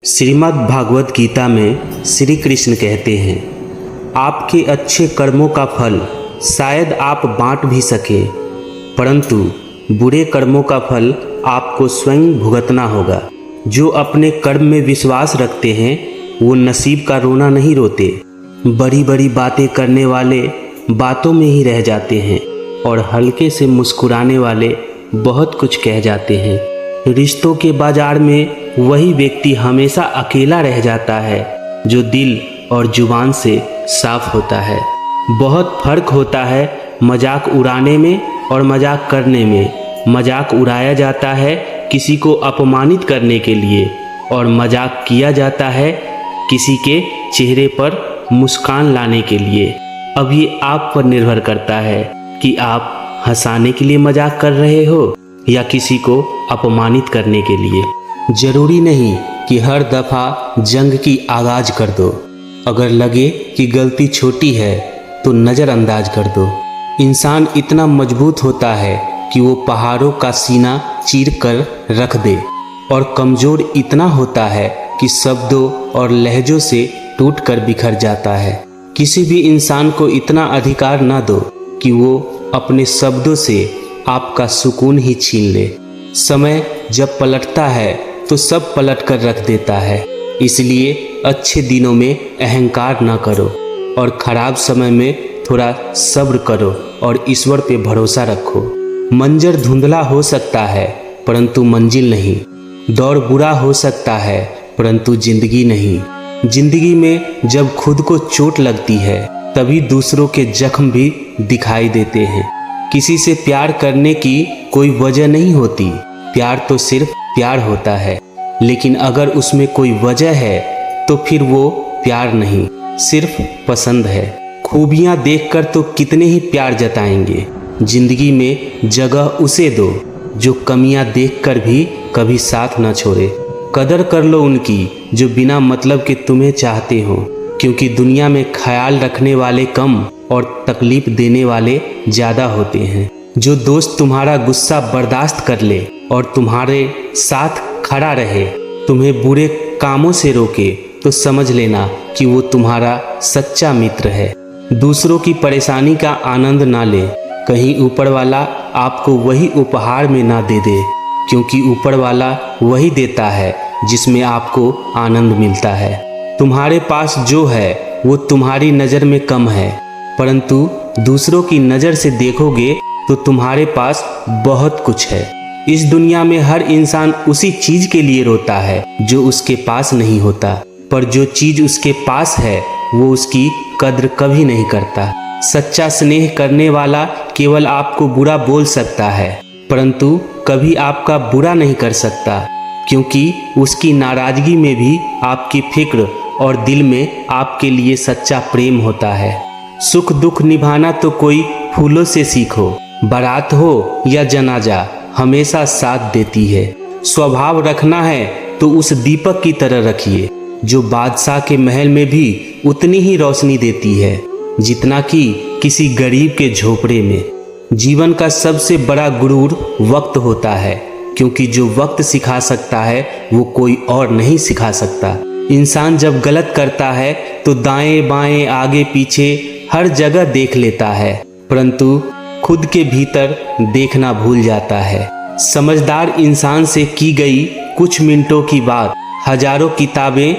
श्रीमद् भागवत गीता में श्री कृष्ण कहते हैं, आपके अच्छे कर्मों का फल शायद आप बांट भी सके, परंतु बुरे कर्मों का फल आपको स्वयं भुगतना होगा। जो अपने कर्म में विश्वास रखते हैं वो नसीब का रोना नहीं रोते। बड़ी बड़ी बातें करने वाले बातों में ही रह जाते हैं और हल्के से मुस्कुराने वाले बहुत कुछ कह जाते हैं। रिश्तों के बाजार में वही व्यक्ति हमेशा अकेला रह जाता है जो दिल और जुबान से साफ होता है। बहुत फर्क होता है मजाक उड़ाने में और मजाक करने में। मजाक उड़ाया जाता है किसी को अपमानित करने के लिए और मजाक किया जाता है किसी के चेहरे पर मुस्कान लाने के लिए। अब ये आप पर निर्भर करता है कि आप हंसाने के लिए मजाक कर रहे हो या किसी को अपमानित करने के लिए। जरूरी नहीं कि हर दफ़ा जंग की आगाज कर दो। अगर लगे कि गलती छोटी है तो नज़रअंदाज कर दो। इंसान इतना मजबूत होता है कि वो पहाड़ों का सीना चीर कर रख दे और कमज़ोर इतना होता है कि शब्दों और लहजों से टूट कर बिखर जाता है। किसी भी इंसान को इतना अधिकार ना दो कि वो अपने शब्दों से आपका सुकून ही छीन ले। समय जब पलटता है तो सब पलट कर रख देता है। इसलिए अच्छे दिनों में अहंकार ना करो और ख़राब समय में थोड़ा सब्र करो और ईश्वर पे भरोसा रखो। मंजर धुंधला हो सकता है परंतु मंजिल नहीं। दौर बुरा हो सकता है परंतु जिंदगी नहीं। जिंदगी में जब खुद को चोट लगती है तभी दूसरों के जख्म भी दिखाई देते हैं। किसी से प्यार करने की कोई वजह नहीं होती। प्यार तो सिर्फ प्यार होता है, लेकिन अगर उसमें कोई वजह है तो फिर वो प्यार नहीं, सिर्फ पसंद है। खूबियाँ देखकर तो कितने ही प्यार जताएंगे। जिंदगी में जगह उसे दो जो कमियां देखकर भी कभी साथ न छोड़े। कदर कर लो उनकी जो बिना मतलब के तुम्हें चाहते हो, क्योंकि दुनिया में ख्याल रखने वाले कम और तकलीफ देने वाले ज़्यादा होते हैं। जो दोस्त तुम्हारा गुस्सा बर्दाश्त कर ले और तुम्हारे साथ खड़ा रहे, तुम्हें बुरे कामों से रोके, तो समझ लेना कि वो तुम्हारा सच्चा मित्र है। दूसरों की परेशानी का आनंद ना ले, कहीं ऊपर वाला आपको वही उपहार में ना दे दे, क्योंकि ऊपर वाला वही देता है जिसमें आपको आनंद मिलता है। तुम्हारे पास जो है वो तुम्हारी नज़र में कम है, परंतु दूसरों की नज़र से देखोगे तो तुम्हारे पास बहुत कुछ है। इस दुनिया में हर इंसान उसी चीज के लिए रोता है जो उसके पास नहीं होता, पर जो चीज उसके पास है वो उसकी कद्र कभी नहीं करता। सच्चा स्नेह करने वाला केवल आपको बुरा बोल सकता है, परंतु कभी आपका बुरा नहीं कर सकता, क्योंकि उसकी नाराजगी में भी आपकी फिक्र और दिल में आपके लिए सच्चा प्रेम होता है। सुख दुख निभाना तो कोई फूलों से सीखो। बारात हो या जनाजा हमेशा साथ देती है। स्वभाव रखना है तो उस दीपक की तरह रखिए जो बादशाह के महल में भी उतनी ही रोशनी देती है जितना कि किसी गरीब के झोपड़े में। जीवन का सबसे बड़ा गुरूर वक्त होता है, क्योंकि जो वक्त सिखा सकता है वो कोई और नहीं सिखा सकता। इंसान जब गलत करता है तो दाएं बाएं आगे पीछे हर जगह देख लेता है, परंतु खुद के भीतर देखना भूल जाता है। समझदार इंसान से की गई कुछ मिनटों की बात हजारों किताबें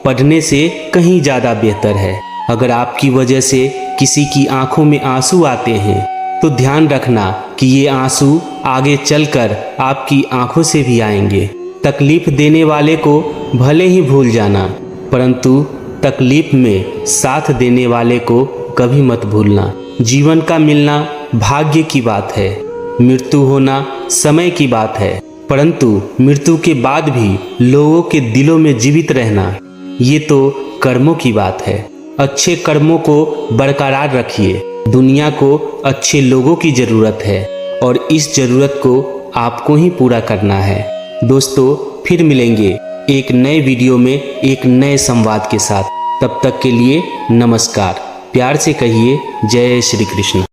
पढ़ने से कहीं ज़्यादा बेहतर है। अगर आपकी वजह से किसी की आंखों में आंसू आते हैं तो ध्यान रखना कि ये आंसू आगे चलकर आपकी आंखों से भी आएंगे। तकलीफ देने वाले को भले ही भूल जाना, परंतु तकलीफ में साथ देने वाले को कभी मत भूलना। जीवन का मिलना भाग्य की बात है, मृत्यु होना समय की बात है, परंतु मृत्यु के बाद भी लोगों के दिलों में जीवित रहना ये तो कर्मों की बात है। अच्छे कर्मों को बरकरार रखिए। दुनिया को अच्छे लोगों की ज़रूरत है और इस ज़रूरत को आपको ही पूरा करना है। दोस्तों, फिर मिलेंगे एक नए वीडियो में एक नए संवाद के साथ। तब तक के लिए नमस्कार। प्यार से कहिए जय श्री कृष्ण।